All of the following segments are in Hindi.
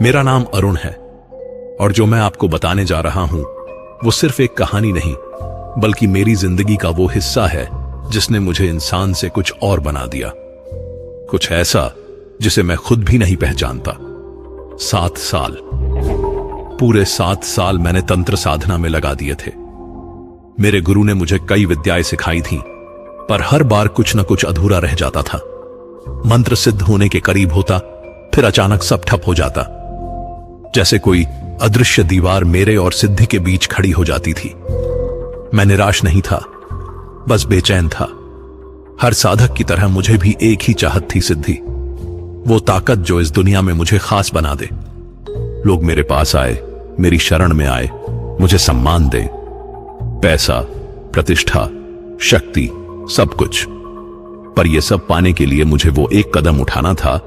मेरा नाम अरुण है और जो मैं आपको बताने जा रहा हूं वो सिर्फ एक कहानी नहीं बल्कि मेरी जिंदगी का वो हिस्सा है जिसने मुझे इंसान से कुछ और बना दिया, कुछ ऐसा जिसे मैं खुद भी नहीं पहचानता। 7 साल, पूरे 7 साल मैंने तंत्र साधना में लगा दिए थे। मेरे गुरु ने मुझे कई विद्याएं सिखाई थीं, पर हर बार कुछ न कुछ अधूरा रह जाता था। मंत्र सिद्ध होने के करीब होता, फिर अचानक सब ठप हो जाता, जैसे कोई अदृश्य दीवार मेरे और सिद्धि के बीच खड़ी हो जाती थी। मैं निराश नहीं था, बस बेचैन था। हर साधक की तरह मुझे भी एक ही चाहत थी, सिद्धि, वो ताकत जो इस दुनिया में मुझे खास बना दे। लोग मेरे पास आए, मेरी शरण में आए, मुझे सम्मान दे, पैसा, प्रतिष्ठा, शक्ति, सब कुछ। पर यह सब पाने के लिए मुझे वो एक कदम उठाना था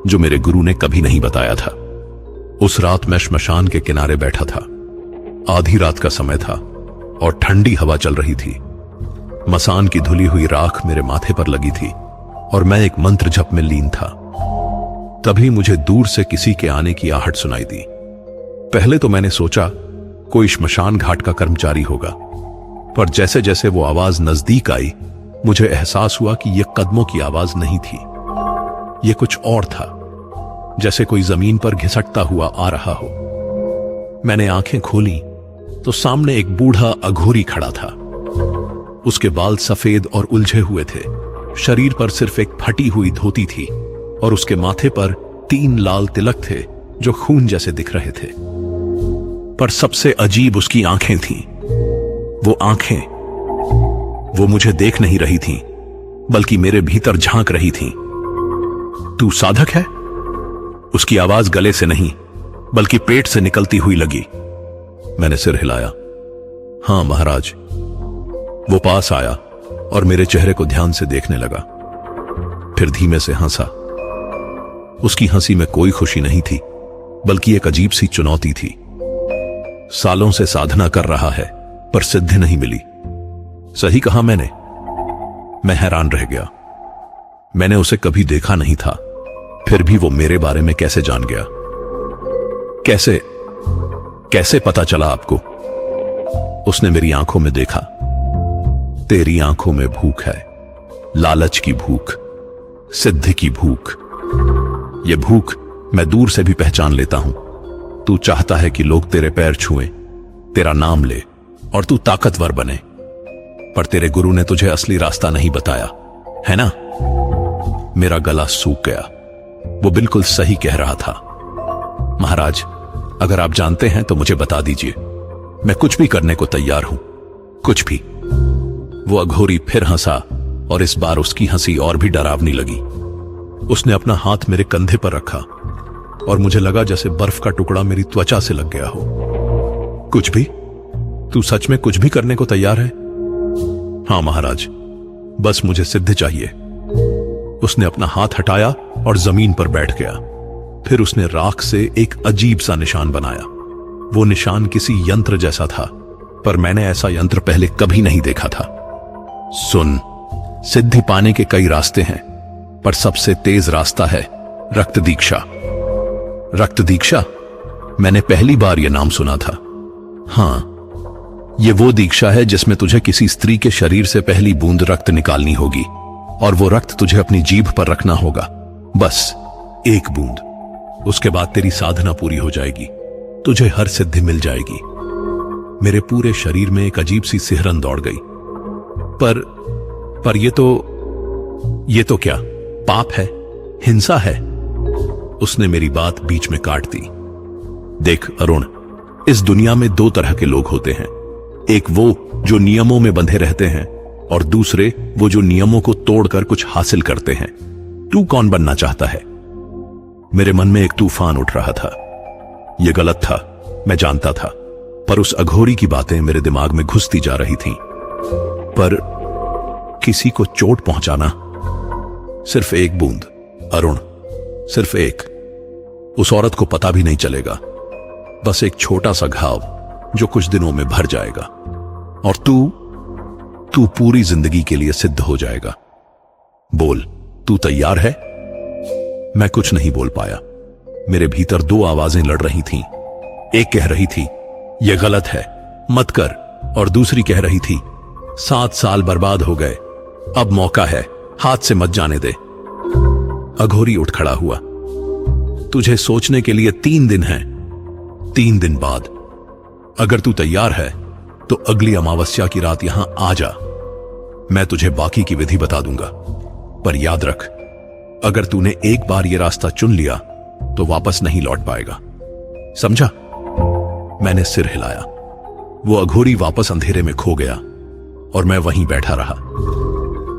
जो मेरे गुरु ने कभी नहीं बताया था। उस रात मैं श्मशान के किनारे बैठा था। आधी रात का समय था और ठंडी हवा चल रही थी। मसान की धुली हुई राख मेरे माथे पर लगी थी और मैं एक मंत्र जप में लीन था। तभी मुझे दूर से किसी के आने की आहट सुनाई दी। पहले तो मैंने सोचा कोई श्मशान घाट का कर्मचारी होगा, पर जैसे जैसे वो आवाज नजदीक आई मुझे एहसास हुआ कि यह कदमों की आवाज नहीं थी, यह कुछ और था, जैसे कोई जमीन पर घिसटता हुआ आ रहा हो। मैंने आंखें खोली तो सामने एक बूढ़ा अघोरी खड़ा था। उसके बाल सफेद और उलझे हुए थे, शरीर पर सिर्फ एक फटी हुई धोती थी और उसके माथे पर 3 लाल तिलक थे जो खून जैसे दिख रहे थे। पर सबसे अजीब उसकी आंखें थीं। वो आंखें, वो मुझे देख नहीं रही थीं, बल्कि मेरे भीतर झांक रही थीं। तू साधक है? उसकी आवाज गले से नहीं बल्कि पेट से निकलती हुई लगी। मैंने सिर हिलाया। हां महाराज। वो पास आया और मेरे चेहरे को ध्यान से देखने लगा, फिर धीमे से हंसा। उसकी हंसी में कोई खुशी नहीं थी, बल्कि एक अजीब सी चुनौती थी। सालों से साधना कर रहा है पर सिद्धि नहीं मिली। सही कहा मैंने। मैं हैरान रह गया। मैंने उसे कभी देखा नहीं था, फिर भी वो मेरे बारे में कैसे जान गया? कैसे पता चला आपको? उसने मेरी आंखों में देखा। तेरी आंखों में भूख है, लालच की भूख, सिद्धि की भूख। ये भूख मैं दूर से भी पहचान लेता हूं। तू चाहता है कि लोग तेरे पैर छुएं, तेरा नाम ले और तू ताकतवर बने, पर तेरे गुरु ने तुझे असली रास्ता नहीं बताया, है ना? मेरा गला सूख गया। वो बिल्कुल सही कह रहा था। महाराज, अगर आप जानते हैं तो मुझे बता दीजिए, मैं कुछ भी करने को तैयार हूं, कुछ भी। वो अघोरी फिर हंसा और इस बार उसकी हंसी और भी डरावनी लगी। उसने अपना हाथ मेरे कंधे पर रखा और मुझे लगा जैसे बर्फ का टुकड़ा मेरी त्वचा से लग गया हो। कुछ भी? तू सच में कुछ भी करने को तैयार है? हां महाराज, बस मुझे सिद्ध चाहिए। उसने अपना हाथ हटाया और जमीन पर बैठ गया। फिर उसने राख से एक अजीब सा निशान बनाया। वो निशान किसी यंत्र जैसा था, पर मैंने ऐसा यंत्र पहले कभी नहीं देखा था। सुन, सिद्धि पाने के कई रास्ते हैं, पर सबसे तेज रास्ता है रक्त दीक्षा। रक्त दीक्षा? मैंने पहली बार यह नाम सुना था। हां, यह वो दीक्षा है जिसमें तुझे किसी स्त्री के शरीर से पहली बूंद रक्त निकालनी होगी और वो रक्त तुझे अपनी जीभ पर रखना होगा, बस एक बूंद। उसके बाद तेरी साधना पूरी हो जाएगी, तुझे हर सिद्धि मिल जाएगी। मेरे पूरे शरीर में एक अजीब सी सिहरन दौड़ गई। पर ये तो क्या पाप है, हिंसा है? उसने मेरी बात बीच में काट दी। देख अरुण, इस दुनिया में 2 तरह के लोग होते हैं। एक वो जो नियमों में बंधे रहते हैं और दूसरे वो जो नियमों को तोड़कर कुछ हासिल करते हैं। तू कौन बनना चाहता है? मेरे मन में एक तूफान उठ रहा था। यह गलत था, मैं जानता था, पर उस अघोरी की बातें मेरे दिमाग में घुसती जा रही थीं। पर किसी को चोट पहुंचाना, सिर्फ एक बूंद अरुण, सिर्फ एक। उस औरत को पता भी नहीं चलेगा, बस एक छोटा सा घाव जो कुछ दिनों में भर जाएगा और तू पूरी जिंदगी के लिए सिद्ध हो जाएगा। बोल, तू तैयार है? मैं कुछ नहीं बोल पाया। मेरे भीतर दो आवाजें लड़ रही थीं। एक कह रही थी यह गलत है, मत कर, और दूसरी कह रही थी 7 साल बर्बाद हो गए, अब मौका है, हाथ से मत जाने दे। अघोरी उठ खड़ा हुआ। तुझे सोचने के लिए 3 दिन हैं। 3 दिन बाद अगर तू तैयार है तो अगली अमावस्या की रात यहां आ जा। मैं तुझे बाकी की विधि बता दूंगा, पर याद रख, अगर तूने एक बार यह रास्ता चुन लिया तो वापस नहीं लौट पाएगा, समझा? मैंने सिर हिलाया। वो अघोरी वापस अंधेरे में खो गया और मैं वहीं बैठा रहा।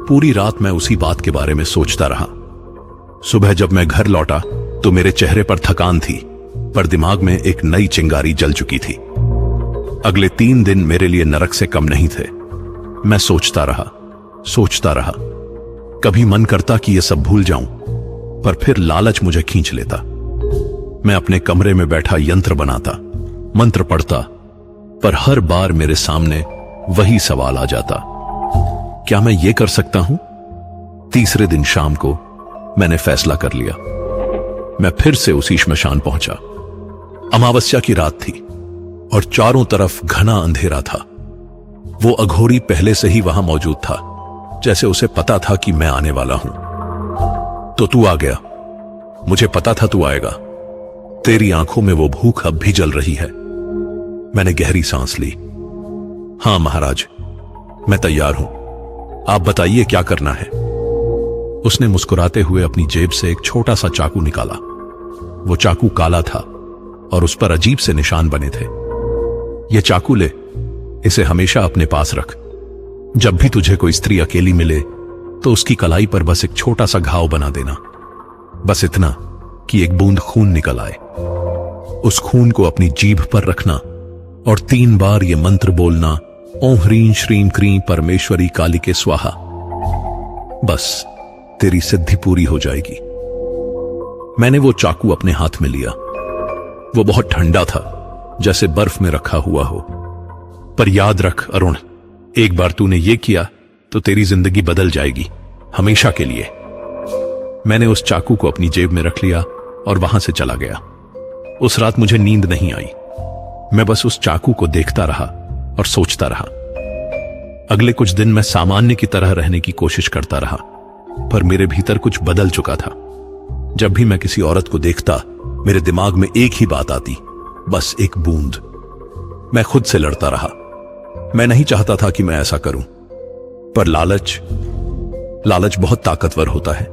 पूरी रात मैं उसी बात के बारे में सोचता रहा। सुबह जब मैं घर लौटा तो मेरे चेहरे पर थकान थी, पर दिमाग में एक नई चिंगारी जल चुकी थी। अगले 3 दिन मेरे लिए नरक से कम नहीं थे। मैं सोचता रहा। कभी मन करता कि यह सब भूल जाऊं, पर फिर लालच मुझे खींच लेता। मैं अपने कमरे में बैठा यंत्र बनाता, मंत्र पढ़ता, पर हर बार मेरे सामने वही सवाल आ जाता, क्या मैं ये कर सकता हूं? तीसरे दिन शाम को मैंने फैसला कर लिया। मैं फिर से उसी श्मशान पहुंचा। अमावस्या की रात थी और चारों तरफ घना अंधेरा था। वो अघोरी पहले से ही वहां मौजूद था, जैसे उसे पता था कि मैं आने वाला हूं। तो तू आ गया। मुझे पता था तू आएगा। तेरी आंखों में वो भूख अब भी जल रही है। मैंने गहरी सांस ली। हां महाराज, मैं तैयार हूं। आप बताइए क्या करना है। उसने मुस्कुराते हुए अपनी जेब से एक छोटा सा चाकू निकाला। वो चाकू काला था और उस पर अजीब से निशान बने थे। यह चाकू ले, इसे हमेशा अपने पास रख। जब भी तुझे कोई स्त्री अकेली मिले तो उसकी कलाई पर बस एक छोटा सा घाव बना देना, बस इतना कि एक बूंद खून निकल आए। उस खून को अपनी जीभ पर रखना और 3 बार यह मंत्र बोलना, ओम ह्रीं श्रीं क्रीं परमेश्वरी कालिके स्वाहा। बस तेरी सिद्धि पूरी हो जाएगी। मैंने वो चाकू अपने हाथ में लिया। वो बहुत ठंडा था, जैसे बर्फ में रखा हुआ हो। पर याद रख अरुण, एक बार तूने ये किया तो तेरी जिंदगी बदल जाएगी, हमेशा के लिए। मैंने उस चाकू को अपनी जेब में रख लिया और वहां से चला गया। उस रात मुझे नींद नहीं आई। मैं बस उस चाकू को देखता रहा और सोचता रहा। अगले कुछ दिन मैं सामान्य की तरह रहने की कोशिश करता रहा, पर मेरे भीतर कुछ बदल चुका था। जब भी मैं किसी औरत को देखता, मेरे दिमाग में एक ही बात आती, बस एक बूंद। मैं खुद से लड़ता रहा। मैं नहीं चाहता था कि मैं ऐसा करूं, पर लालच बहुत ताकतवर होता है।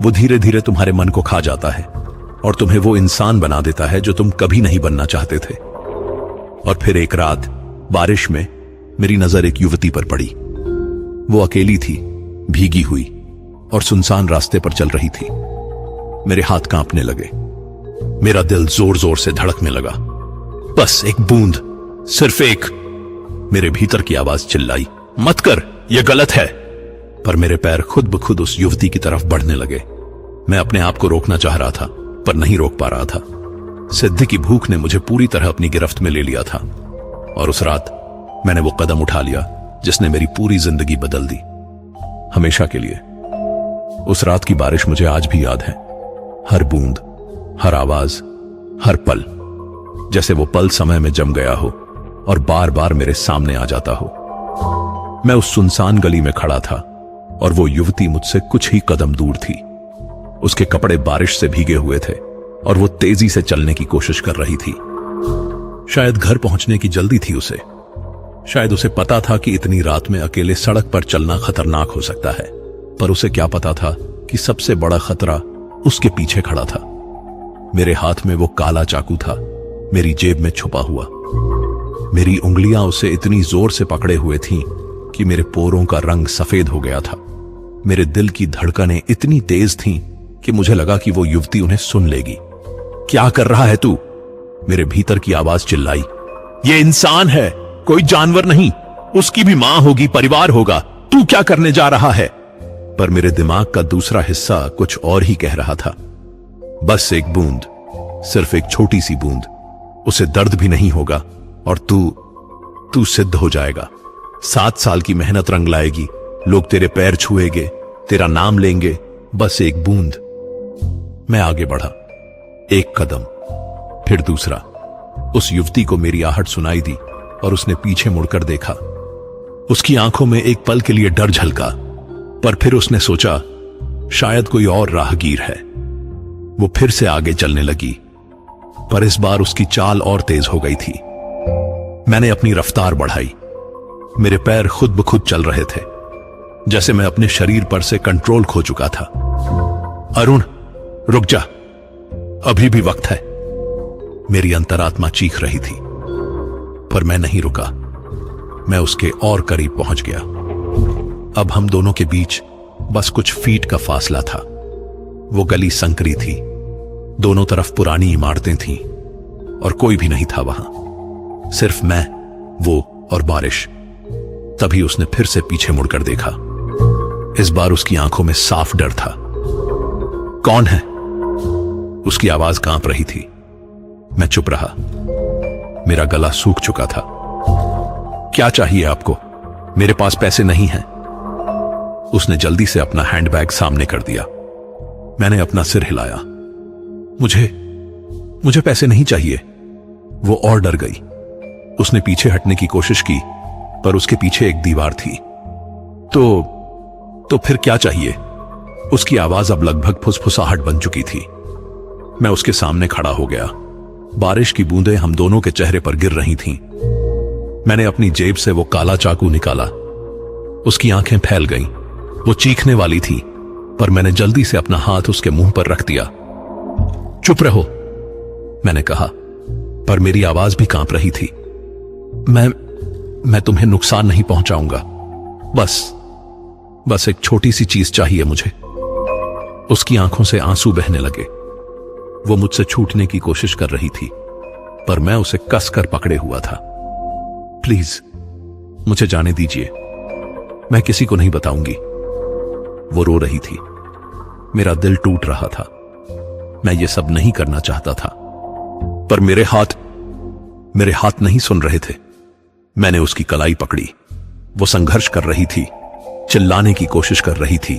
वो धीरे धीरे तुम्हारे मन को खा जाता है और तुम्हें वो इंसान बना देता है जो तुम कभी नहीं बनना चाहते थे। और फिर एक रात बारिश में मेरी नजर एक युवती पर पड़ी। वो अकेली थी, भीगी हुई और सुनसान रास्ते पर चल रही थी। मेरे हाथ कांपने लगे। मेरा दिल जोर जोर से धड़कने लगा। बस एक बूंद, सिर्फ एक। मेरे भीतर की आवाज चिल्लाई, मत कर, यह गलत है। पर मेरे पैर खुद ब खुद उस युवती की तरफ बढ़ने लगे। मैं अपने आप को रोकना चाह रहा था, पर नहीं रोक पा रहा था। सिद्धि की भूख ने मुझे पूरी तरह अपनी गिरफ्त में ले लिया था। और उस रात मैंने वो कदम उठा लिया जिसने मेरी पूरी जिंदगी बदल दी, हमेशा के लिए। उस रात की बारिश मुझे आज भी याद है। हर बूंद, हर आवाज, हर पल, जैसे वो पल समय में जम गया हो और बार बार मेरे सामने आ जाता हो। मैं उस सुनसान गली में खड़ा था और वो युवती मुझसे कुछ ही कदम दूर थी। उसके कपड़े बारिश से भीगे हुए थे और वो तेजी से चलने की कोशिश कर रही थी। शायद घर पहुंचने की जल्दी थी उसे। शायद उसे पता था कि इतनी रात में अकेले सड़क पर चलना खतरनाक हो सकता है, पर उसे क्या पता था कि सबसे बड़ा खतरा उसके पीछे खड़ा था। मेरे हाथ में वो काला चाकू था, मेरी जेब में छुपा हुआ। मेरी उंगलियां उसे इतनी जोर से पकड़े हुए थीं कि मेरे पोरों का रंग सफेद हो गया था। मेरे दिल की धड़कनें इतनी तेज थीं कि मुझे लगा कि वो युवती उन्हें सुन लेगी। क्या कर रहा है तू? मेरे भीतर की आवाज चिल्लाई। ये इंसान है, कोई जानवर नहीं। उसकी भी मां होगी, परिवार होगा। तू क्या करने जा रहा है? पर मेरे दिमाग का दूसरा हिस्सा कुछ और ही कह रहा था। बस एक बूंद, सिर्फ एक छोटी सी बूंद। उसे दर्द भी नहीं होगा और तू सिद्ध हो जाएगा। 7 साल की मेहनत रंग लाएगी। लोग तेरे पैर छुएंगे, तेरा नाम लेंगे। बस एक बूंद। मैं आगे बढ़ा। एक कदम, फिर दूसरा। उस युवती को मेरी आहट सुनाई दी और उसने पीछे मुड़कर देखा। उसकी आंखों में एक पल के लिए डर झलका, पर फिर उसने सोचा शायद कोई और राहगीर है। वो फिर से आगे चलने लगी, पर इस बार उसकी चाल और तेज हो गई थी। मैंने अपनी रफ्तार बढ़ाई। मेरे पैर खुद ब खुद चल रहे थे, जैसे मैं अपने शरीर पर से कंट्रोल खो चुका था। अरुण, रुक जा, अभी भी वक्त है, मेरी अंतरात्मा चीख रही थी। पर मैं नहीं रुका। मैं उसके और करीब पहुंच गया। अब हम दोनों के बीच बस कुछ फीट का फासला था। वो गली संकरी थी, दोनों तरफ पुरानी इमारतें थीं और कोई भी नहीं था वहां, सिर्फ मैं, वो और बारिश। तभी उसने फिर से पीछे मुड़कर देखा। इस बार उसकी आंखों में साफ डर था। कौन है? उसकी आवाज कांप रही थी। मैं चुप रहा। मेरा गला सूख चुका था। क्या चाहिए आपको? मेरे पास पैसे नहीं हैं। उसने जल्दी से अपना हैंडबैग सामने कर दिया। मैंने अपना सिर हिलाया। मुझे पैसे नहीं चाहिए। वो और डर गई। उसने पीछे हटने की कोशिश की, पर उसके पीछे एक दीवार थी। तो फिर क्या चाहिए? उसकी आवाज अब लगभग फुसफुसाहट बन चुकी थी। मैं उसके सामने खड़ा हो गया। बारिश की बूंदें हम दोनों के चेहरे पर गिर रही थीं। मैंने अपनी जेब से वो काला चाकू निकाला। उसकी आंखें फैल गईं। वो चीखने वाली थी, पर मैंने जल्दी से अपना हाथ उसके मुंह पर रख दिया। चुप रहो, मैंने कहा, पर मेरी आवाज भी कांप रही थी। मैं तुम्हें नुकसान नहीं पहुंचाऊंगा। बस एक छोटी सी चीज चाहिए मुझे। उसकी आंखों से आंसू बहने लगे। वो मुझसे छूटने की कोशिश कर रही थी, पर मैं उसे कसकर पकड़े हुआ था। प्लीज मुझे जाने दीजिए, मैं किसी को नहीं बताऊंगी। वो रो रही थी। मेरा दिल टूट रहा था। मैं ये सब नहीं करना चाहता था, पर मेरे हाथ नहीं सुन रहे थे। मैंने उसकी कलाई पकड़ी। वो संघर्ष कर रही थी, चिल्लाने की कोशिश कर रही थी,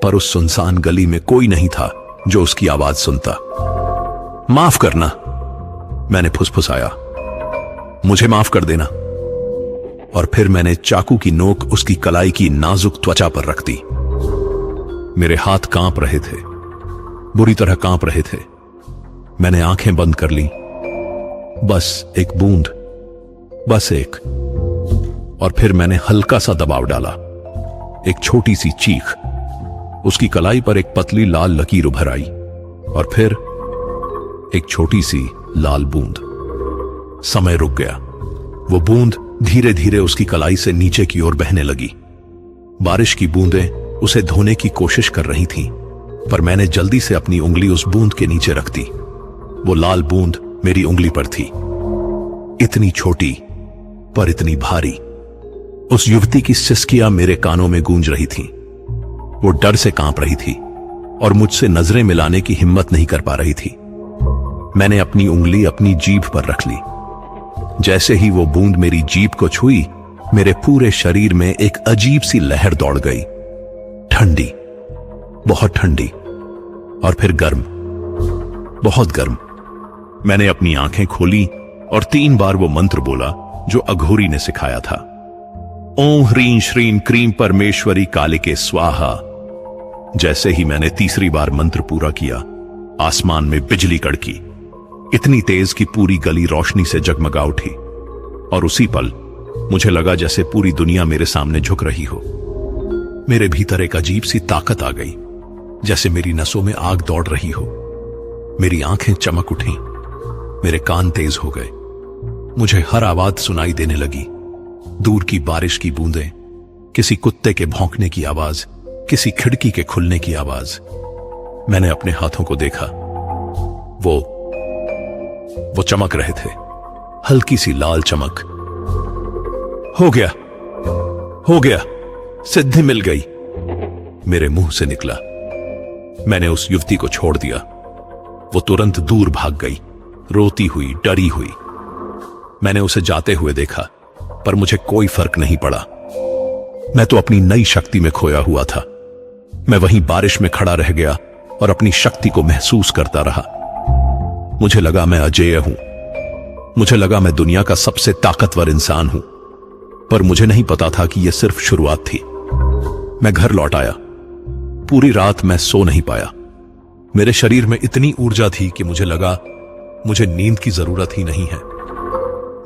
पर उस सुनसान गली में कोई नहीं था जो उसकी आवाज सुनता। माफ करना, मैंने फुसफुसाया। मुझे माफ कर देना। और फिर मैंने चाकू की नोक उसकी कलाई की नाजुक त्वचा पर रख दी। मेरे हाथ कांप रहे थे, बुरी तरह कांप रहे थे। मैंने आंखें बंद कर ली। बस एक बूंद, बस एक। और फिर मैंने हल्का सा दबाव डाला। एक छोटी सी चीख। उसकी कलाई पर एक पतली लाल लकीर उभर आई, और फिर एक छोटी सी लाल बूंद। समय रुक गया। वो बूंद धीरे धीरे उसकी कलाई से नीचे की ओर बहने लगी। बारिश की बूंदें उसे धोने की कोशिश कर रही थीं, पर मैंने जल्दी से अपनी उंगली उस बूंद के नीचे रख दी। वो लाल बूंद मेरी उंगली पर थी, इतनी छोटी पर इतनी भारी। उस युवती की सिसकियां मेरे कानों में गूंज रही थीं। वो डर से कांप रही थी और मुझसे नजरें मिलाने की हिम्मत नहीं कर पा रही थी। मैंने अपनी उंगली अपनी जीभ पर रख ली। जैसे ही वो बूंद मेरी जीभ को छुई, मेरे पूरे शरीर में एक अजीब सी लहर दौड़ गई। ठंडी, बहुत ठंडी, और फिर गर्म, बहुत गर्म। मैंने अपनी आंखें खोली और 3 बार वो मंत्र बोला जो अघोरी ने सिखाया था। ओम ह्रीं श्रीं क्रीं परमेश्वरी कालिके स्वाहा। जैसे ही मैंने तीसरी बार मंत्र पूरा किया, आसमान में बिजली कड़की, इतनी तेज कि पूरी गली रोशनी से जगमगा उठी। और उसी पल मुझे लगा जैसे पूरी दुनिया मेरे सामने झुक रही हो। मेरे भीतर एक अजीब सी ताकत आ गई, जैसे मेरी नसों में आग दौड़ रही हो। मेरी आंखें चमक उठी, मेरे कान तेज हो गए। मुझे हर आवाज सुनाई देने लगी। दूर की बारिश की बूंदें, किसी कुत्ते के भौंकने की आवाज, किसी खिड़की के खुलने की आवाज। मैंने अपने हाथों को देखा। वो चमक रहे थे, हल्की सी लाल चमक। हो गया, सिद्धि मिल गई, मेरे मुंह से निकला। मैंने उस युवती को छोड़ दिया। वो तुरंत दूर भाग गई, रोती हुई, डरी हुई। मैंने उसे जाते हुए देखा, पर मुझे कोई फर्क नहीं पड़ा। मैं तो अपनी नई शक्ति में खोया हुआ था। मैं वहीं बारिश में खड़ा रह गया और अपनी शक्ति को महसूस करता रहा। मुझे लगा मैं अजेय हूं। मुझे लगा मैं दुनिया का सबसे ताकतवर इंसान हूं। पर मुझे नहीं पता था कि यह सिर्फ शुरुआत थी। मैं घर लौट आया। पूरी रात मैं सो नहीं पाया। मेरे शरीर में इतनी ऊर्जा थी कि मुझे लगा मुझे नींद की जरूरत ही नहीं है।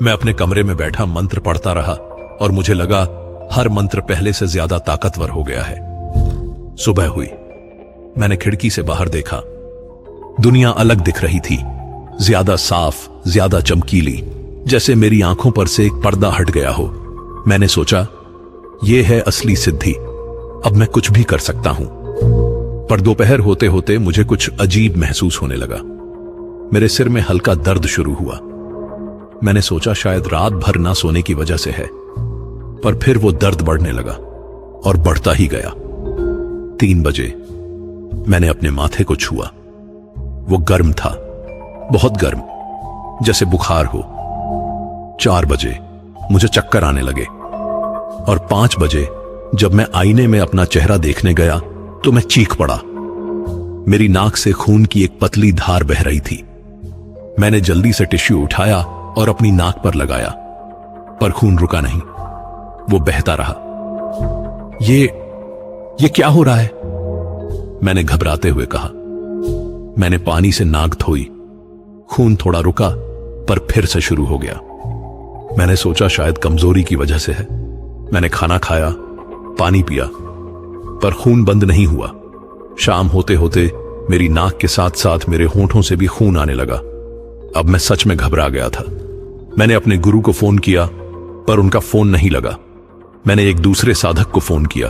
मैं अपने कमरे में बैठा मंत्र पढ़ता रहा और मुझे लगा हर मंत्र पहले से ज्यादा ताकतवर हो गया है। सुबह हुई। मैंने खिड़की से बाहर देखा। दुनिया अलग दिख रही थी, ज्यादा साफ, ज्यादा चमकीली, जैसे मेरी आंखों पर से एक पर्दा हट गया हो। मैंने सोचा, यह है असली सिद्धि, अब मैं कुछ भी कर सकता हूं। पर दोपहर होते होते मुझे कुछ अजीब महसूस होने लगा। मेरे सिर में हल्का दर्द शुरू हुआ। मैंने सोचा शायद रात भर ना सोने की वजह से है, पर फिर वो दर्द बढ़ने लगा और बढ़ता ही गया। 3 बजे मैंने अपने माथे को छुआ। वो गर्म था, बहुत गर्म, जैसे बुखार हो। 4 बजे मुझे चक्कर आने लगे और 5 बजे जब मैं आईने में अपना चेहरा देखने गया तो मैं चीख पड़ा। मेरी नाक से खून की एक पतली धार बह रही थी। मैंने जल्दी से टिश्यू उठाया और अपनी नाक पर लगाया, पर खून रुका नहीं, वो बहता रहा। ये क्या हो रहा है? मैंने घबराते हुए कहा। मैंने पानी से नाक धोई। खून थोड़ा रुका, पर फिर से शुरू हो गया। मैंने सोचा शायद कमजोरी की वजह से है। मैंने खाना खाया, पानी पिया, पर खून बंद नहीं हुआ। शाम होते होते मेरी नाक के साथ साथ मेरे होंठों से भी खून आने लगा। अब मैं सच में घबरा गया था। मैंने अपने गुरु को फोन किया, पर उनका फोन नहीं लगा। मैंने एक दूसरे साधक को फोन किया।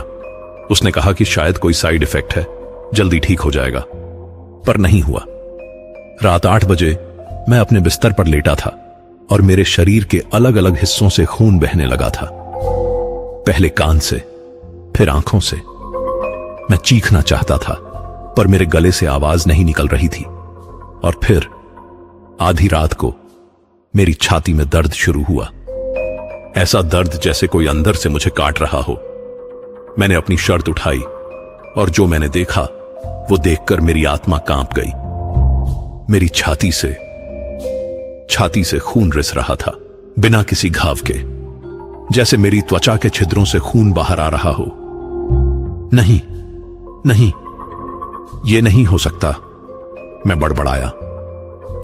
उसने कहा कि शायद कोई साइड इफेक्ट है, जल्दी ठीक हो जाएगा, पर नहीं हुआ। रात 8 बजे मैं अपने बिस्तर पर लेटा था और मेरे शरीर के अलग अलग हिस्सों से खून बहने लगा था। पहले कान से, फिर आंखों से। मैं चीखना चाहता था, पर मेरे गले से आवाज नहीं निकल रही थी। और फिर आधी रात को मेरी छाती में दर्द शुरू हुआ। ऐसा दर्द जैसे कोई अंदर से मुझे काट रहा हो। मैंने अपनी शर्ट उठाई और जो मैंने देखा वो देखकर मेरी आत्मा कांप गई। मेरी छाती से खून रिस रहा था, बिना किसी घाव के, जैसे मेरी त्वचा के छिद्रों से खून बाहर आ रहा हो। नहीं नहीं, यह नहीं हो सकता, मैं बड़बड़ाया।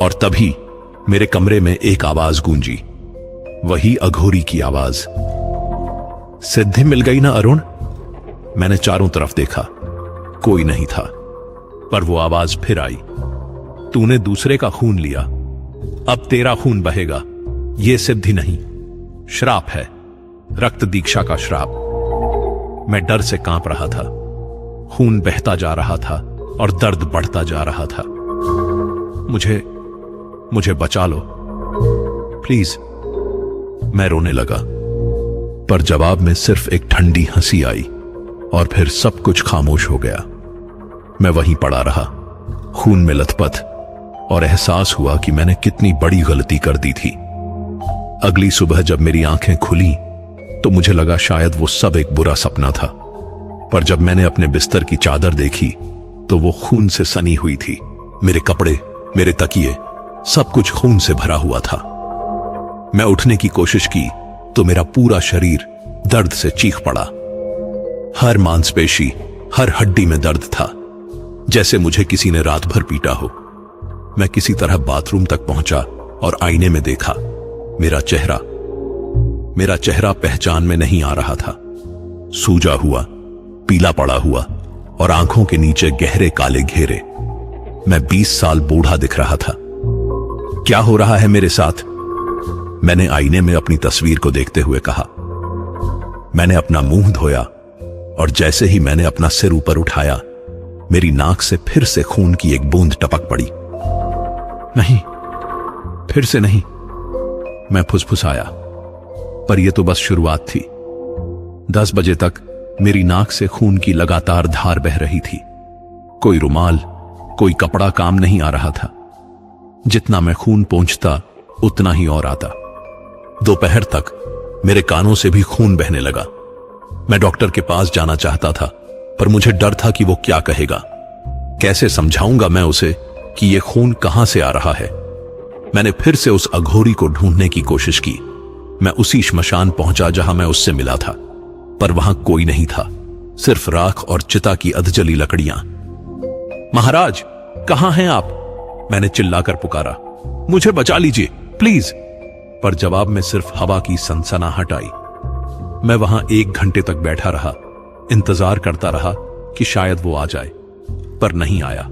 और तभी मेरे कमरे में एक आवाज गूंजी, वही अघोरी की आवाज। सिद्धि मिल गई ना अरुण? मैंने चारों तरफ देखा, कोई नहीं था, पर वो आवाज फिर आई। तूने दूसरे का खून लिया, अब तेरा खून बहेगा। यह सिद्धि नहीं, श्राप है, रक्त दीक्षा का श्राप। मैं डर से कांप रहा था। खून बहता जा रहा था और दर्द बढ़ता जा रहा था। मुझे बचा लो प्लीज, मैं रोने लगा। पर जवाब में सिर्फ एक ठंडी हंसी आई और फिर सब कुछ खामोश हो गया। मैं वहीं पड़ा रहा, खून में लथपथ, और एहसास हुआ कि मैंने कितनी बड़ी गलती कर दी थी। अगली सुबह जब मेरी आंखें खुली तो मुझे लगा शायद वो सब एक बुरा सपना था। पर जब मैंने अपने बिस्तर की चादर देखी तो वो खून से सनी हुई थी। मेरे कपड़े, मेरे तकिए, सब कुछ खून से भरा हुआ था। मैं उठने की कोशिश की तो मेरा पूरा शरीर दर्द से चीख पड़ा। हर मांसपेशी, हर हड्डी में दर्द था, जैसे मुझे किसी ने रात भर पीटा हो। मैं किसी तरह बाथरूम तक पहुंचा और आईने में देखा। मेरा चेहरा पहचान में नहीं आ रहा था। सूजा हुआ, पीला पड़ा हुआ और आंखों के नीचे गहरे काले घेरे। मैं 20 साल बूढ़ा दिख रहा था। क्या हो रहा है मेरे साथ? मैंने आईने में अपनी तस्वीर को देखते हुए कहा। मैंने अपना मुंह धोया और जैसे ही मैंने अपना सिर ऊपर उठाया, मेरी नाक से फिर से खून की एक बूंद टपक पड़ी। नहीं, फिर से नहीं, मैं फुसफुसाया। पर यह तो बस शुरुआत थी। 10 बजे तक मेरी नाक से खून की लगातार धार बह रही थी। कोई रुमाल, कोई कपड़ा काम नहीं आ रहा था। जितना मैं खून पोंछता उतना ही और आता। दोपहर तक मेरे कानों से भी खून बहने लगा। मैं डॉक्टर के पास जाना चाहता था, पर मुझे डर था कि वो क्या कहेगा। कैसे समझाऊंगा मैं उसे कि यह खून कहां से आ रहा है मैंने फिर से उस अघोरी को ढूंढने की कोशिश की। मैं उसी श्मशान पहुंचा जहां मैं उससे मिला था, पर वहां कोई नहीं था, सिर्फ राख और चिता की अधजली लकड़ियां। महाराज, कहां हैं आप? मैंने चिल्लाकर पुकारा। मुझे बचा लीजिए प्लीज। पर जवाब में सिर्फ हवा की सनसनाहट आई। मैं वहां 1 घंटे तक बैठा रहा, इंतजार करता रहा कि शायद वो आ जाए, पर नहीं आया।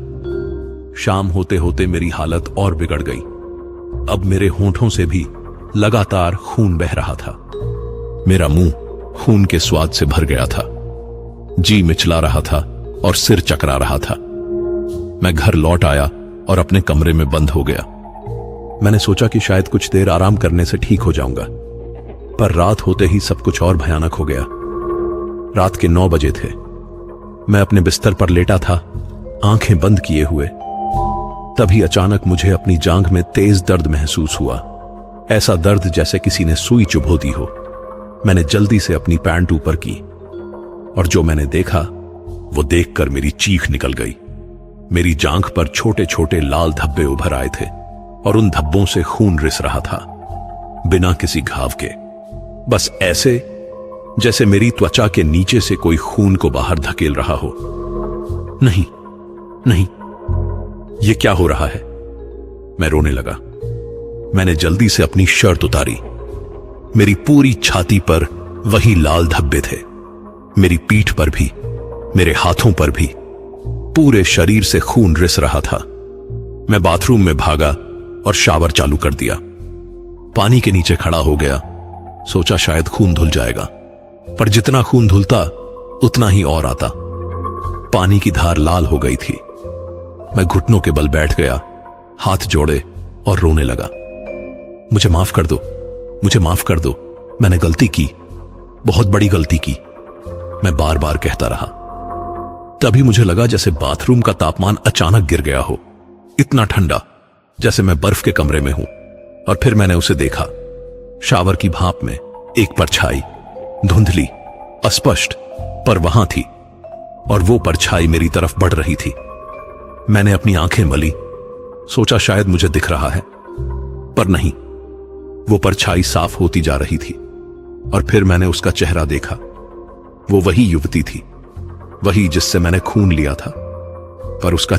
शाम होते होते मेरी हालत और बिगड़ गई। अब मेरे होंठों से भी लगातार खून बह रहा था। मेरा मुंह खून के स्वाद से भर गया था, जी मिचला रहा था और सिर चकरा रहा था। मैं घर लौट आया और अपने कमरे में बंद हो गया। मैंने सोचा कि शायद कुछ देर आराम करने से ठीक हो जाऊंगा, पर रात होते ही सब कुछ और भयानक हो गया। रात के 9 बजे थे। मैं अपने बिस्तर पर लेटा था, आंखें बंद किए हुए। तभी अचानक मुझे अपनी जांघ में तेज दर्द महसूस हुआ, ऐसा दर्द जैसे किसी ने सुई चुभो दी हो। मैंने जल्दी से अपनी पैंट ऊपर की और जो मैंने देखा वो देखकर मेरी चीख निकल गई। मेरी जांघ पर छोटे छोटे लाल धब्बे उभर आए थे और उन धब्बों से खून रिस रहा था, बिना किसी घाव के। बस ऐसे जैसे मेरी त्वचा के नीचे से कोई खून को बाहर धकेल रहा हो। नहीं नहीं, ये क्या हो रहा है? मैं रोने लगा। मैंने जल्दी से अपनी शर्ट उतारी। मेरी पूरी छाती पर वही लाल धब्बे थे, मेरी पीठ पर भी, मेरे हाथों पर भी। पूरे शरीर से खून रिस रहा था। मैं बाथरूम में भागा और शावर चालू कर दिया। पानी के नीचे खड़ा हो गया, सोचा शायद खून धुल जाएगा, पर जितना खून धुलता उतना ही और आता। पानी की धार लाल हो गई थी। मैं घुटनों के बल बैठ गया, हाथ जोड़े और रोने लगा। मुझे माफ कर दो, मुझे माफ कर दो, मैंने गलती की, बहुत बड़ी गलती की, मैं बार बार कहता रहा। तभी मुझे लगा जैसे बाथरूम का तापमान अचानक गिर गया हो, इतना ठंडा जैसे मैं बर्फ के कमरे में हूं। और फिर मैंने उसे देखा, शावर की भाप में एक परछाई, धुंधली, अस्पष्ट, पर वहां थी, और वो परछाई मेरी तरफ बढ़ रही थी। मैंने अपनी आंखें मली, सोचा शायद मुझे दिख रहा है, पर नहीं, वो परछाई साफ होती जा रही थी। और फिर मैंने उसका चेहरा देखा। वो वही युवती थी, वही जिससे मैंने खून लिया था, पर उसका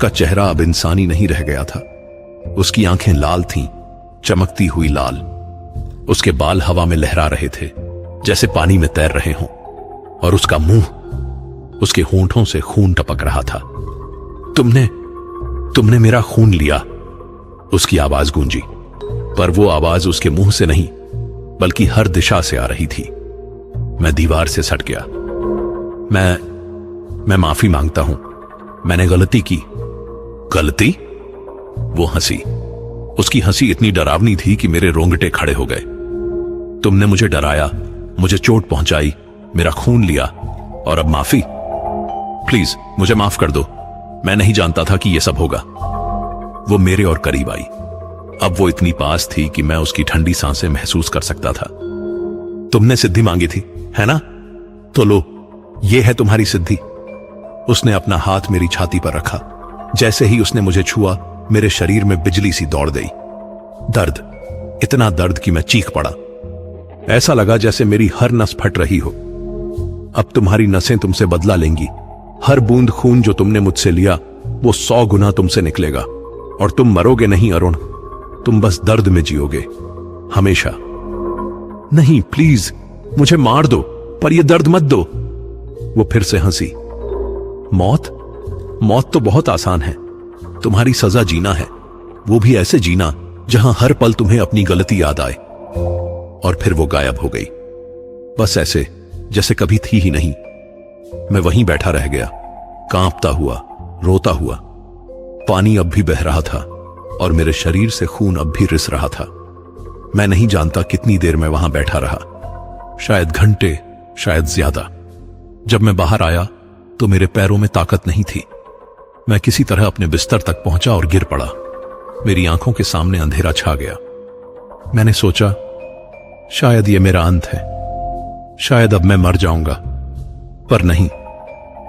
चेहरा अब इंसानी नहीं रह गया था। उसकी आंखें लाल थीं, चमकती हुई लाल। उसके बाल हवा में लहरा रहे थे जैसे पानी में तैर रहे हों, और उसका मुंह, उसके होंठों से खून टपक रहा था। तुमने मेरा खून लिया, उसकी आवाज गूंजी, पर वो आवाज उसके मुंह से नहीं बल्कि हर दिशा से आ रही थी। मैं दीवार से सट गया। मैं माफी मांगता हूं, मैंने गलती की। गलती? वो हंसी। उसकी हंसी इतनी डरावनी थी कि मेरे रोंगटे खड़े हो गए। तुमने मुझे डराया, मुझे चोट पहुंचाई, मेरा खून लिया, और अब माफी? प्लीज मुझे माफ कर दो, मैं नहीं जानता था कि यह सब होगा। वो मेरे और करीब आई। अब वो इतनी पास थी कि मैं उसकी ठंडी सांसें महसूस कर सकता था। तुमने सिद्धि मांगी थी, है ना? तो लो, ये है तुम्हारी सिद्धि। उसने अपना हाथ मेरी छाती पर रखा। जैसे ही उसने मुझे छुआ, मेरे शरीर में बिजली सी दौड़ गई। दर्द, इतना दर्द कि मैं चीख पड़ा। ऐसा लगा जैसे मेरी हर नस फट रही हो। अब तुम्हारी नसें तुमसे बदला लेंगी। हर बूंद खून जो तुमने मुझसे लिया, वो 100 गुना तुमसे निकलेगा, और तुम मरोगे नहीं अरुण, तुम बस दर्द में जियोगे, हमेशा। नहीं, प्लीज मुझे मार दो, पर यह दर्द मत दो। वो फिर से हंसी। मौत तो बहुत आसान है। तुम्हारी सजा जीना है, वो भी ऐसे जीना जहां हर पल तुम्हें अपनी गलती याद आए। और फिर वो गायब हो गई, बस ऐसे जैसे कभी थी ही नहीं। मैं वहीं बैठा रह गया, कांपता हुआ, रोता हुआ। पानी अब भी बह रहा था और मेरे शरीर से खून अब भी रिस रहा था। मैं नहीं जानता कितनी देर मैं वहां बैठा रहा, शायद घंटे, शायद ज्यादा। जब मैं बाहर आया तो मेरे पैरों में ताकत नहीं थी। मैं किसी तरह अपने बिस्तर तक पहुंचा और गिर पड़ा। मेरी आंखों के सामने अंधेरा छा गया। मैंने सोचा शायद ये मेरा अंत है, शायद अब मैं मर जाऊंगा, पर नहीं,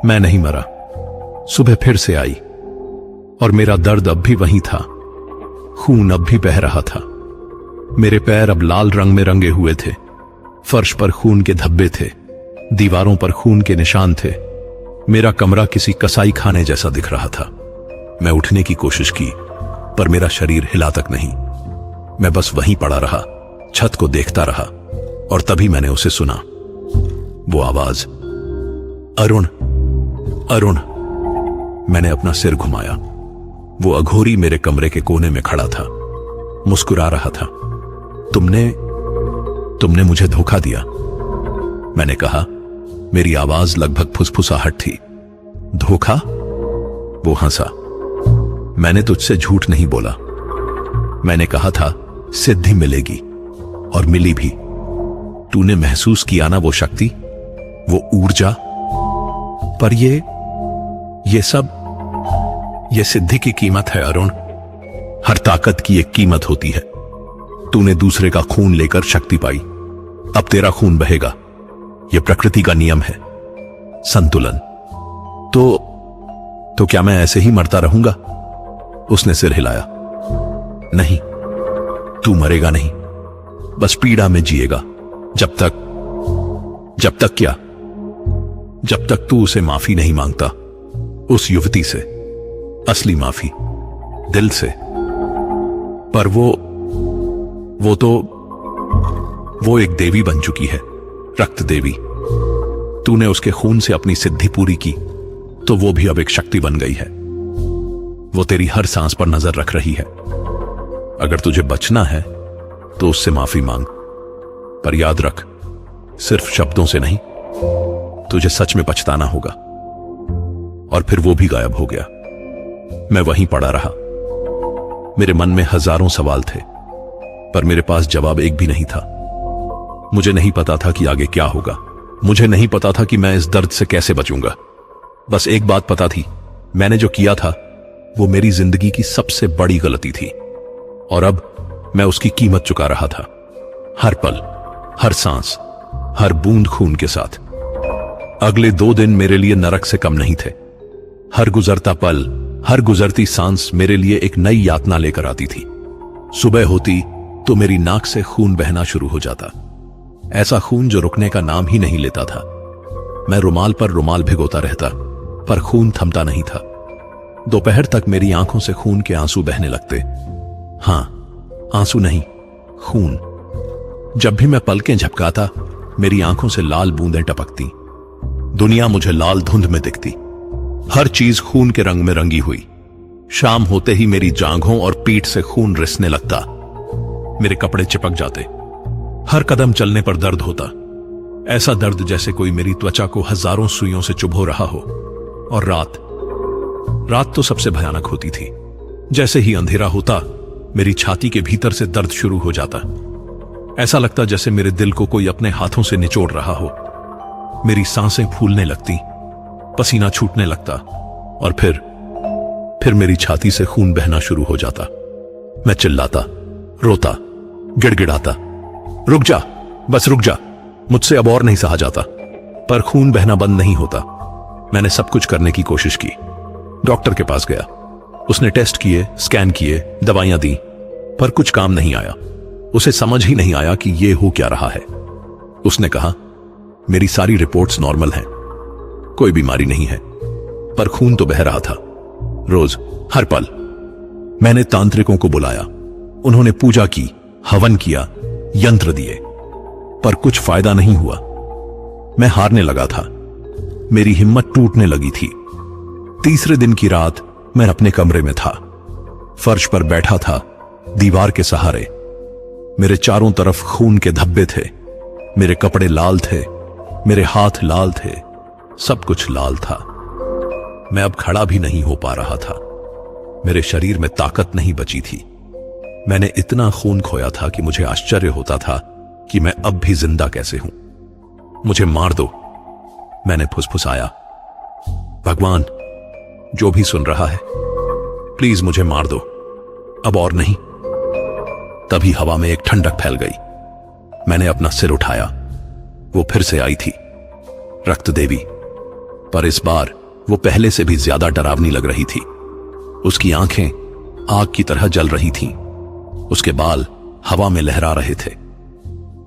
मैं नहीं मरा। सुबह फिर से आई और मेरा दर्द अब भी वहीं था, खून अब भी बह रहा था। मेरे पैर अब लाल रंग में रंगे हुए थे। फर्श पर खून के धब्बे थे, दीवारों पर खून के निशान थे। मेरा कमरा किसी कसाई खाने जैसा दिख रहा था। मैं उठने की कोशिश की, पर मेरा शरीर हिला तक नहीं। मैं बस वहीं पड़ा रहा, छत को देखता रहा, और तभी मैंने उसे सुना। वो आवाज, अरुण, अरुण। मैंने अपना सिर घुमाया। वो अघोरी मेरे कमरे के कोने में खड़ा था, मुस्कुरा रहा था। तुमने मुझे धोखा दिया, मैंने कहा। मेरी आवाज लगभग फुसफुसाहट थी। धोखा? वो हंसा। मैंने तुझसे झूठ नहीं बोला। मैंने कहा था सिद्धि मिलेगी, और मिली भी। तूने महसूस किया ना वो शक्ति, वो ऊर्जा। पर ये सब, ये सिद्धि की कीमत है अरुण। हर ताकत की एक कीमत होती है। तूने दूसरे का खून लेकर शक्ति पाई, अब तेरा खून बहेगा। यह प्रकृति का नियम है, संतुलन। तो क्या मैं ऐसे ही मरता रहूंगा? उसने सिर हिलाया। नहीं, तू मरेगा नहीं, बस पीड़ा में जिएगा। जब तक क्या? जब तक तू उसे माफी नहीं मांगता, उस युवती से, असली माफी, दिल से। पर वो एक देवी बन चुकी है, रक्त देवी। तूने उसके खून से अपनी सिद्धि पूरी की, तो वो भी अब एक शक्ति बन गई है। वो तेरी हर सांस पर नजर रख रही है। अगर तुझे बचना है तो उससे माफी मांग, पर याद रख, सिर्फ शब्दों से नहीं, तुझे सच में पछताना होगा। और फिर वो भी गायब हो गया। मैं वहीं पड़ा रहा। मेरे मन में हजारों सवाल थे, पर मेरे पास जवाब एक भी नहीं था। मुझे नहीं पता था कि आगे क्या होगा। मुझे नहीं पता था कि मैं इस दर्द से कैसे बचूंगा। बस एक बात पता थी, मैंने जो किया था वो मेरी जिंदगी की सबसे बड़ी गलती थी, और अब मैं उसकी कीमत चुका रहा था। हर पल, हर सांस, हर बूंद खून के साथ। अगले 2 दिन मेरे लिए नरक से कम नहीं थे। हर गुजरता पल, हर गुजरती सांस मेरे लिए एक नई यातना लेकर आती थी। सुबह होती तो मेरी नाक से खून बहना शुरू हो जाता, ऐसा खून जो रुकने का नाम ही नहीं लेता था। मैं रुमाल पर रुमाल भिगोता रहता, पर खून थमता नहीं था। दोपहर तक मेरी आंखों से खून के आंसू बहने लगते। हां, आंसू नहीं, खून। जब भी मैं पलकें झपकाता, मेरी आंखों से लाल बूंदें टपकती। दुनिया मुझे लाल धुंध में दिखती। हर चीज खून के रंग में रंगी हुई। शाम होते ही मेरी जांघों और पीठ से खून रिसने लगता। मेरे कपड़े चिपक जाते। हर कदम चलने पर दर्द होता, ऐसा दर्द जैसे कोई मेरी त्वचा को हजारों सुइयों से चुभो रहा हो। और रात तो सबसे भयानक होती थी। जैसे ही अंधेरा होता, मेरी छाती के भीतर से दर्द शुरू हो जाता। ऐसा लगता जैसे मेरे दिल को कोई अपने हाथों से निचोड़ रहा हो। मेरी सांसें फूलने लगती, पसीना छूटने लगता, और फिर मेरी छाती से खून बहना शुरू हो जाता। मैं चिल्लाता, रोता, गिड़गिड़ाता, रुक जा, बस रुक जा, मुझसे अब और नहीं सहा जाता। पर खून बहना बंद नहीं होता। मैंने सब कुछ करने की कोशिश की। डॉक्टर के पास गया, उसने टेस्ट किए, स्कैन किए, दवाइयां दी, पर कुछ काम नहीं आया। उसे समझ ही नहीं आया कि ये हो क्या रहा है। उसने कहा, मेरी सारी रिपोर्ट्स नॉर्मल हैं, कोई बीमारी नहीं है, पर खून तो बह रहा था, रोज, हर पल। मैंने तांत्रिकों को बुलाया, उन्होंने पूजा की, हवन किया, यंत्र दिए, पर कुछ फायदा नहीं हुआ। मैं हारने लगा था, मेरी हिम्मत टूटने लगी थी। तीसरे दिन की रात मैं अपने कमरे में था, फर्श पर बैठा था, दीवार के सहारे। मेरे चारों तरफ खून के धब्बे थे, मेरे कपड़े लाल थे, मेरे हाथ लाल थे, सब कुछ लाल था। मैं अब खड़ा भी नहीं हो पा रहा था। मेरे शरीर में ताकत नहीं बची थी। मैंने इतना खून खोया था कि मुझे आश्चर्य होता था कि मैं अब भी जिंदा कैसे हूं। मुझे मार दो, मैंने फुसफुसाया। भगवान, जो भी सुन रहा है, प्लीज मुझे मार दो, अब और नहीं। तभी हवा में एक ठंडक फैल गई। मैंने अपना सिर उठाया। वो फिर से आई थी, रक्त देवी, पर इस बार वो पहले से भी ज्यादा डरावनी लग रही थी। उसकी आंखें आग की तरह जल रही थीं। उसके बाल हवा में लहरा रहे थे।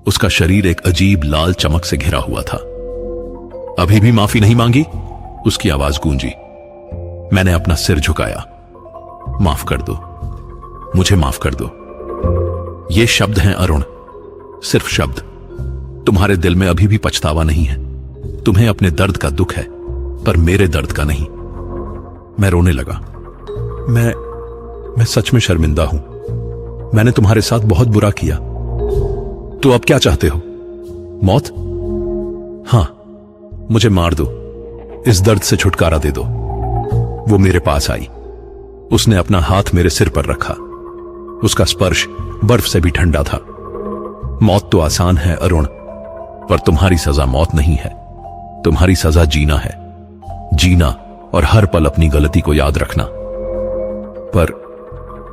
उसका शरीर एक अजीब लाल चमक से घिरा हुआ था। अभी भी माफी नहीं मांगी? उसकी आवाज गूंजी। मैंने अपना सिर झुकाया। माफ कर दो, मुझे माफ कर दो। ये शब्द हैं अरुण, सिर्फ शब्द। तुम्हारे दिल में अभी भी पछतावा नहीं है। तुम्हें अपने दर्द का दुख है, पर मेरे दर्द का नहीं। मैं रोने लगा। मैं सच में शर्मिंदा हूं। मैंने तुम्हारे साथ बहुत बुरा किया। तो अब क्या चाहते हो? मौत? हां, मुझे मार दो, इस दर्द से छुटकारा दे दो। वो मेरे पास आई। उसने अपना हाथ मेरे सिर पर रखा। उसका स्पर्श बर्फ से भी ठंडा था। मौत तो आसान है अरुण, पर तुम्हारी सजा मौत नहीं है। तुम्हारी सजा जीना है। जीना और हर पल अपनी गलती को याद रखना।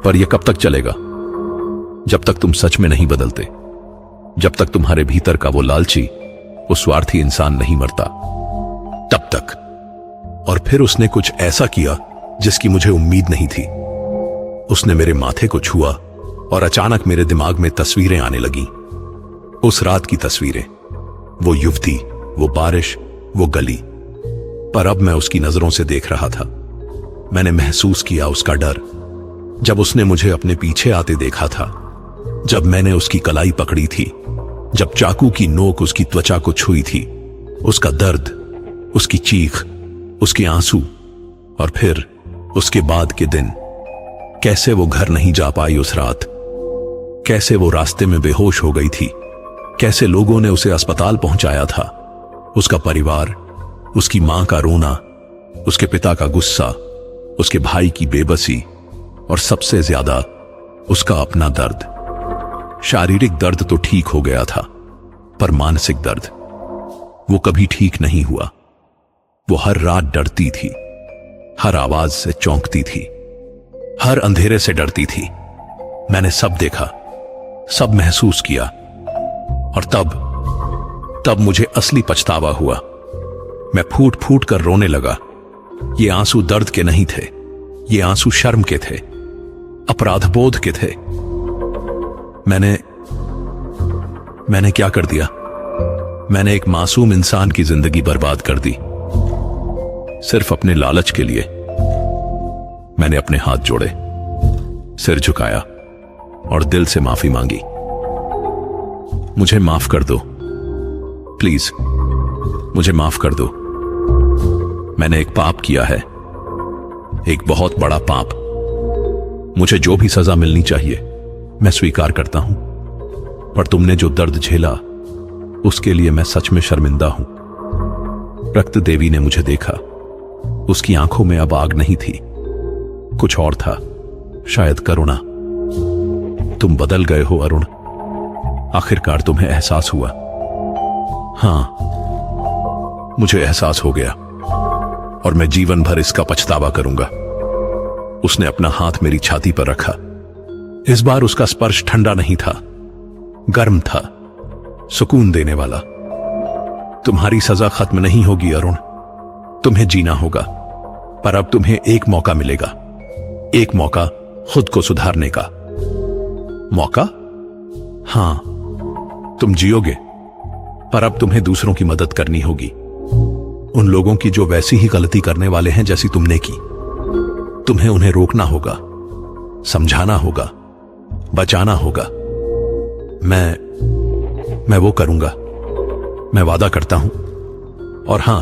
पर यह कब तक चलेगा? जब तक तुम सच में नहीं बदलते, जब तक तुम्हारे भीतर का वो लालची, वो स्वार्थी इंसान नहीं मरता, तब तक। और फिर उसने कुछ ऐसा किया जिसकी मुझे उम्मीद नहीं थी। उसने मेरे माथे को छुआ और अचानक मेरे दिमाग में तस्वीरें आने लगी। उस रात की तस्वीरें, वो युवती, वो बारिश, वो गली। पर अब मैं उसकी नजरों से देख रहा था। मैंने महसूस किया उसका डर। जब उसने मुझे अपने पीछे आते देखा था, जब मैंने उसकी कलाई पकड़ी थी, जब चाकू की नोक उसकी त्वचा को छुई थी, उसका दर्द, उसकी चीख, उसके आंसू, और फिर उसके बाद के दिन। कैसे वो घर नहीं जा पाई उस रात, कैसे वो रास्ते में बेहोश हो गई थी, कैसे लोगों ने उसे अस्पताल पहुंचाया था। उसका परिवार, उसकी मां का रोना, उसके पिता का गुस्सा, उसके भाई की बेबसी, और सबसे ज्यादा उसका अपना दर्द। शारीरिक दर्द तो ठीक हो गया था, पर मानसिक दर्द, वो कभी ठीक नहीं हुआ। वो हर रात डरती थी, हर आवाज से चौंकती थी, हर अंधेरे से डरती थी। मैंने सब देखा, सब महसूस किया, और तब मुझे असली पछतावा हुआ। मैं फूट फूट कर रोने लगा। ये आंसू दर्द के नहीं थे, ये आंसू शर्म के थे, अपराधबोध के थे। मैंने क्या कर दिया? मैंने एक मासूम इंसान की जिंदगी बर्बाद कर दी, सिर्फ अपने लालच के लिए। मैंने अपने हाथ जोड़े, सिर झुकाया और दिल से माफी मांगी। मुझे माफ कर दो, प्लीज, मुझे माफ कर दो। मैंने एक पाप किया है, एक बहुत बड़ा पाप। मुझे जो भी सजा मिलनी चाहिए मैं स्वीकार करता हूं, पर तुमने जो दर्द झेला उसके लिए मैं सच में शर्मिंदा हूं। रक्त देवी ने मुझे देखा। उसकी आंखों में अब आग नहीं थी, कुछ और था, शायद करुणा। तुम बदल गए हो अरुण, आखिरकार तुम्हें एहसास हुआ। हां, मुझे एहसास हो गया, और मैं जीवन भर इसका पछतावा करूंगा। उसने अपना हाथ मेरी छाती पर रखा। इस बार उसका स्पर्श ठंडा नहीं था, गर्म था, सुकून देने वाला। तुम्हारी सजा खत्म नहीं होगी अरुण, तुम्हें जीना होगा, पर अब तुम्हें एक मौका मिलेगा, एक मौका खुद को सुधारने का। मौका? हां, तुम जियोगे, पर अब तुम्हें दूसरों की मदद करनी होगी, उन लोगों की जो वैसी ही गलती करने वाले हैं जैसी तुमने की। तुम्हें उन्हें रोकना होगा, समझाना होगा, बचाना होगा। मैं वो करूंगा, मैं वादा करता हूं। और हां,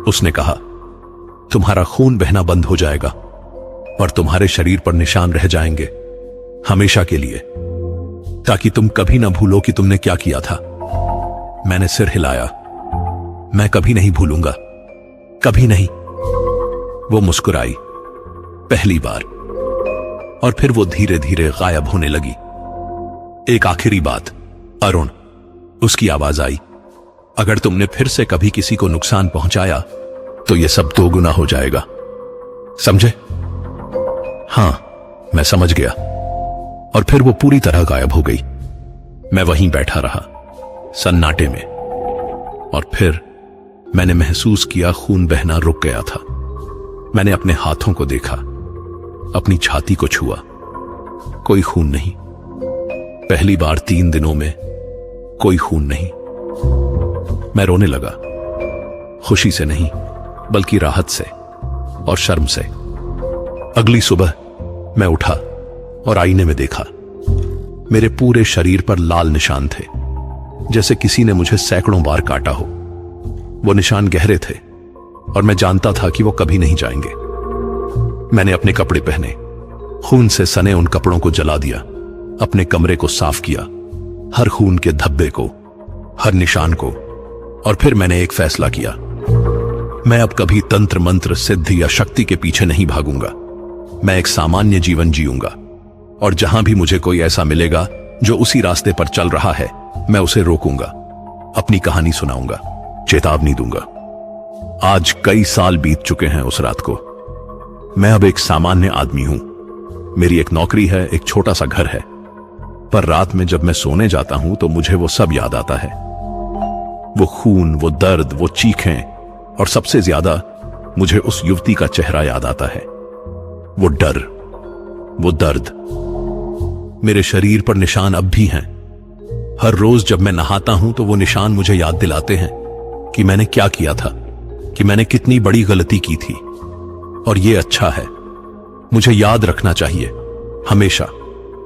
उसने कहा, तुम्हारा खून बहना बंद हो जाएगा और तुम्हारे शरीर पर निशान रह जाएंगे हमेशा के लिए, ताकि तुम कभी ना भूलो कि तुमने क्या किया था। मैंने सिर हिलाया। मैं कभी नहीं भूलूंगा, कभी नहीं। वो मुस्कुराई, पहली बार, और फिर वो धीरे धीरे गायब होने लगी। एक आखिरी बात अरुण, उसकी आवाज आई, अगर तुमने फिर से कभी किसी को नुकसान पहुंचाया तो यह सब 2 गुना हो जाएगा, समझे? हां, मैं समझ गया। और फिर वो पूरी तरह गायब हो गई। मैं वहीं बैठा रहा, सन्नाटे में, और फिर मैंने महसूस किया खून बहना रुक गया था। मैंने अपने हाथों को देखा, अपनी छाती को छुआ। कोई खून नहीं। पहली बार 3 दिनों में कोई खून नहीं। मैं रोने लगा, खुशी से नहीं बल्कि राहत से और शर्म से। अगली सुबह मैं उठा और आईने में देखा। मेरे पूरे शरीर पर लाल निशान थे, जैसे किसी ने मुझे सैकड़ों बार काटा हो। वो निशान गहरे थे और मैं जानता था कि वो कभी नहीं जाएंगे। मैंने अपने कपड़े पहने, खून से सने उन कपड़ों को जला दिया, अपने कमरे को साफ किया, हर खून के धब्बे को, हर निशान को। और फिर मैंने एक फैसला किया, मैं अब कभी तंत्र मंत्र सिद्धि या शक्ति के पीछे नहीं भागूंगा। मैं एक सामान्य जीवन जीऊंगा और जहां भी मुझे कोई ऐसा मिलेगा जो उसी रास्ते पर चल रहा है, मैं उसे रोकूंगा, अपनी कहानी सुनाऊंगा, चेतावनी दूंगा। आज कई साल बीत चुके हैं उस रात को। मैं अब एक सामान्य आदमी हूं। मेरी एक नौकरी है, एक छोटा सा घर है, पर रात में जब मैं सोने जाता हूं तो मुझे वो सब याद आता है। वो खून, वो दर्द, वो चीखें, और सबसे ज्यादा मुझे उस युवती का चेहरा याद आता है। वो डर, वो दर्द। मेरे शरीर पर निशान अब भी हैं। हर रोज जब मैं नहाता हूं तो वो निशान मुझे याद दिलाते हैं कि मैंने क्या किया था, कि मैंने कितनी बड़ी गलती की थी। और ये अच्छा है, मुझे याद रखना चाहिए हमेशा,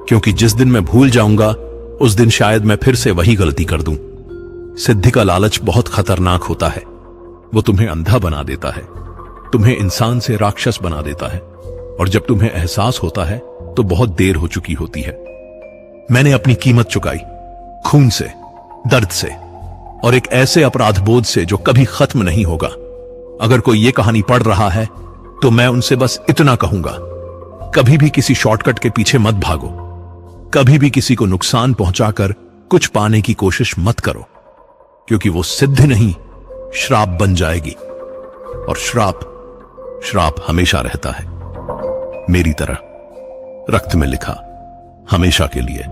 क्योंकि जिस दिन मैं भूल जाऊंगा उस दिन शायद मैं फिर से वही गलती कर दूं। सिद्धि का लालच बहुत खतरनाक होता है। वो तुम्हें अंधा बना देता है, तुम्हें इंसान से राक्षस बना देता है, और जब तुम्हें एहसास होता है तो बहुत देर हो चुकी होती है। मैंने अपनी कीमत चुकाई, खून से, दर्द से, और एक ऐसे अपराध बोध से जो कभी खत्म नहीं होगा। अगर कोई ये कहानी पढ़ रहा है तो मैं उनसे बस इतना कहूंगा, कभी भी किसी शॉर्टकट के पीछे मत भागो, कभी भी किसी को नुकसान पहुंचाकर कुछ पाने की कोशिश मत करो, क्योंकि वो सिद्धि नहीं, श्राप बन जाएगी। और श्राप हमेशा रहता है, मेरी तरह रक्त में लिखा, हमेशा के लिए।